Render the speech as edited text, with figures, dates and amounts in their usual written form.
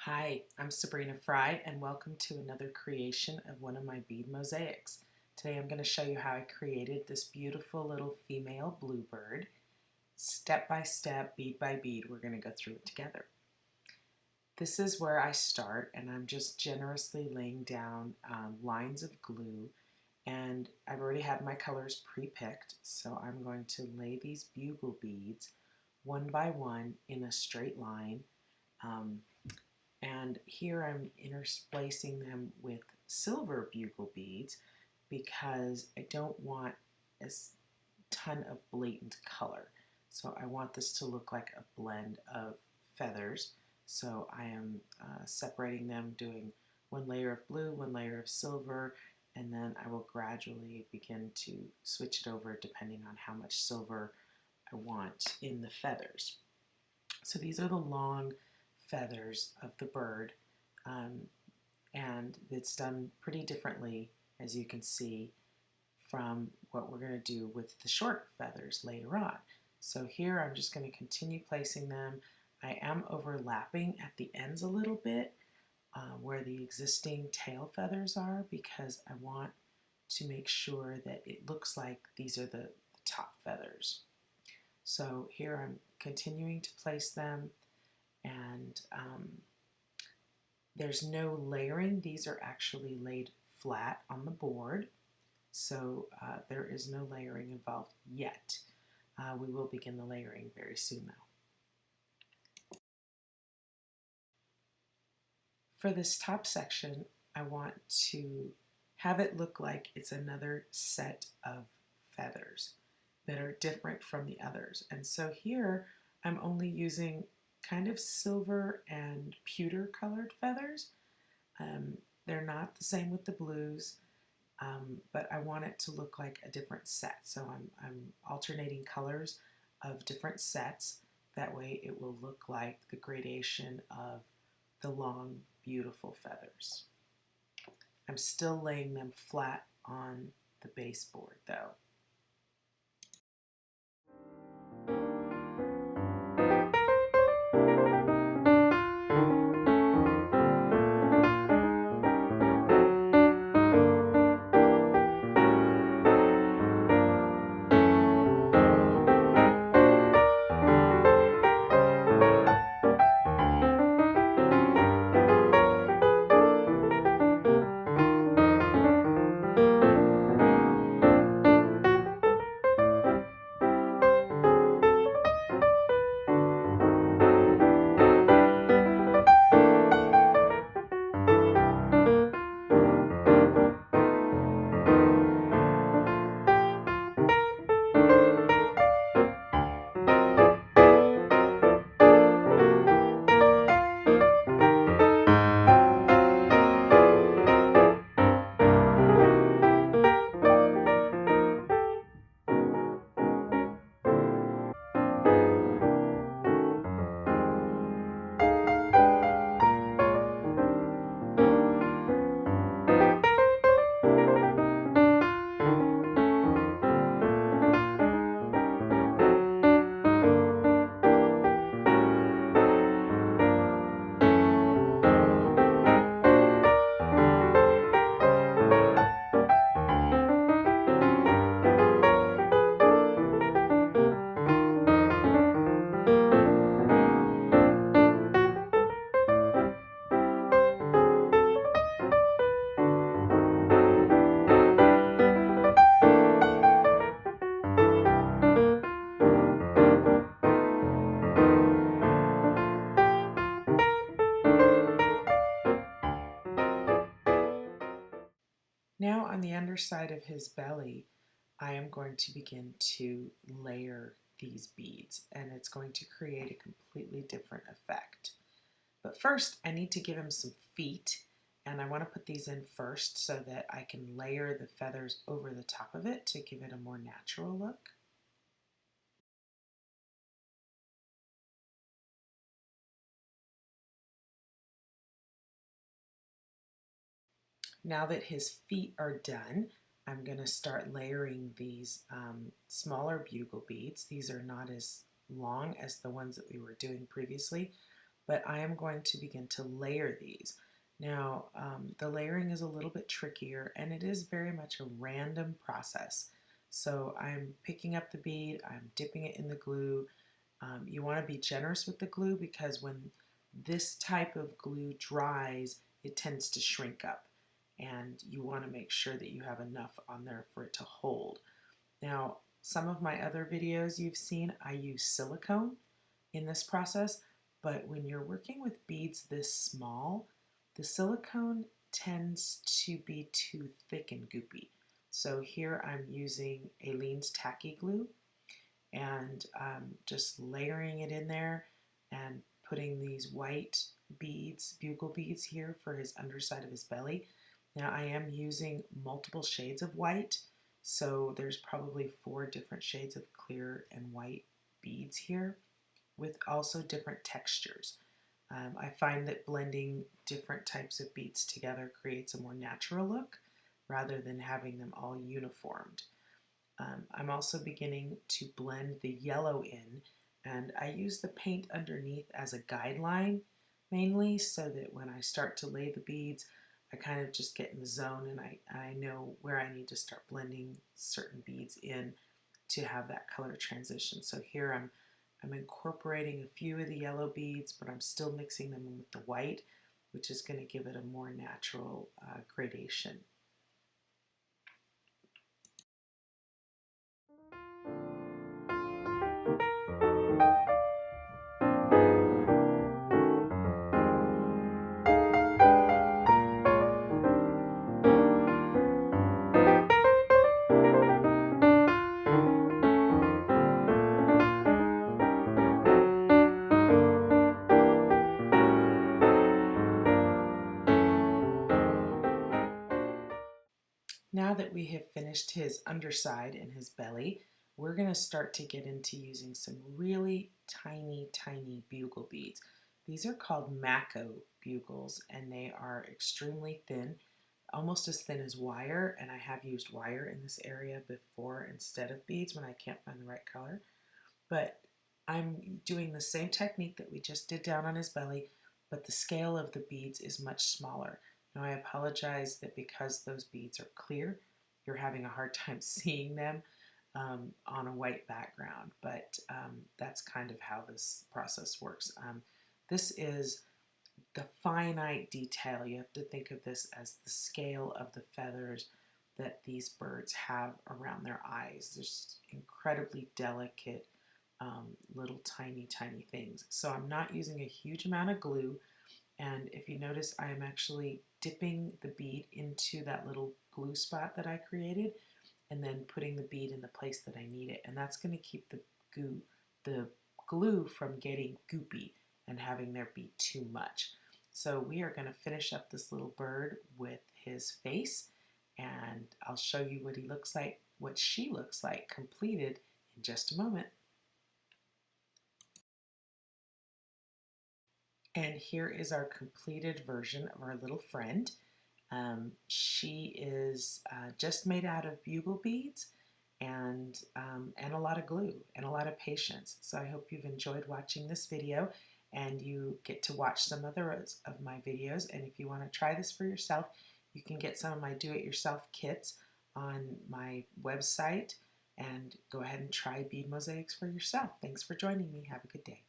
Hi, I'm Sabrina Frey and welcome to another creation of one of my bead mosaics. Today I'm going to show you how I created this beautiful little female bluebird. Step by step, bead by bead, we're going to go through it together. This is where I start, and I'm just generously laying down lines of glue, and I've already had my colors pre-picked, so I'm going to lay these bugle beads one by one in a straight line. And here I'm intersplicing them with silver bugle beads because I don't want a ton of blatant color. So I want this to look like a blend of feathers. So I am separating them, doing one layer of blue, one layer of silver, and then I will gradually begin to switch it over depending on how much silver I want in the feathers. So these are the long feathers of the bird, and it's done pretty differently, as you can see, from what we're going to do with the short feathers later on. So here I'm just going to continue placing them. I am overlapping at the ends a little bit where the existing tail feathers are, because I want to make sure that it looks like these are the top feathers. So here I'm continuing to place them, and there's no layering. These are actually laid flat on the board, so there is no layering involved yet. We will begin the layering very soon though. For this top section, I want to have it look like it's another set of feathers that are different from the others. And so here I'm only using kind of silver and pewter colored feathers. They're not the same with the blues, but I want it to look like a different set. So I'm alternating colors of different sets. That way it will look like the gradation of the long, beautiful feathers. I'm still laying them flat on the baseboard though. Now on the underside of his belly, I am going to begin to layer these beads, and it's going to create a completely different effect. But first, I need to give him some feet, and I want to put these in first so that I can layer the feathers over the top of it to give it a more natural look. Now that his feet are done, I'm going to start layering these smaller bugle beads. These are not as long as the ones that we were doing previously, but I am going to begin to layer these. Now, the layering is a little bit trickier, and it is very much a random process. So I'm picking up the bead, I'm dipping it in the glue. You want to be generous with the glue because when this type of glue dries, it tends to shrink up, and you want to make sure that you have enough on there for it to hold. Now, some of my other videos you've seen, I use silicone in this process, but when you're working with beads this small, the silicone tends to be too thick and goopy. So here I'm using Aleene's Tacky Glue, and just layering it in there and putting these white beads, bugle beads here for his underside of his belly. Now I am using multiple shades of white, so there's probably 4 different shades of clear and white beads here with also different textures. I find that blending different types of beads together creates a more natural look rather than having them all uniformed. I'm also beginning to blend the yellow in, and I use the paint underneath as a guideline mainly so that when I start to lay the beads, I kind of just get in the zone and I know where I need to start blending certain beads in to have that color transition. So here I'm incorporating a few of the yellow beads, but I'm still mixing them in with the white, which is going to give it a more natural gradation. Now that we have finished his underside and his belly, we're going to start to get into using some really tiny, tiny bugle beads. These are called Mako bugles, and they are extremely thin, almost as thin as wire, and I have used wire in this area before instead of beads when I can't find the right color. But I'm doing the same technique that we just did down on his belly, but the scale of the beads is much smaller. Now I apologize that because those beads are clear, you're having a hard time seeing them on a white background, but that's kind of how this process works. This is the finite detail. You have to think of this as the scale of the feathers that these birds have around their eyes. There's incredibly delicate little tiny things. So I'm not using a huge amount of glue, and if you notice I am actually dipping the bead into that little glue spot that I created and then putting the bead in the place that I need it, and that's going to keep the glue from getting goopy and having there be too much. So we are going to finish up this little bird with his face, and I'll show you what he looks like, what she looks like completed in just a moment. And here is our completed version of our little friend. She is just made out of bugle beads and a lot of glue and a lot of patience. So I hope you've enjoyed watching this video and you get to watch some others of my videos. And if you want to try this for yourself, you can get some of my do-it-yourself kits on my website and go ahead and try bead mosaics for yourself. Thanks for joining me. Have a good day.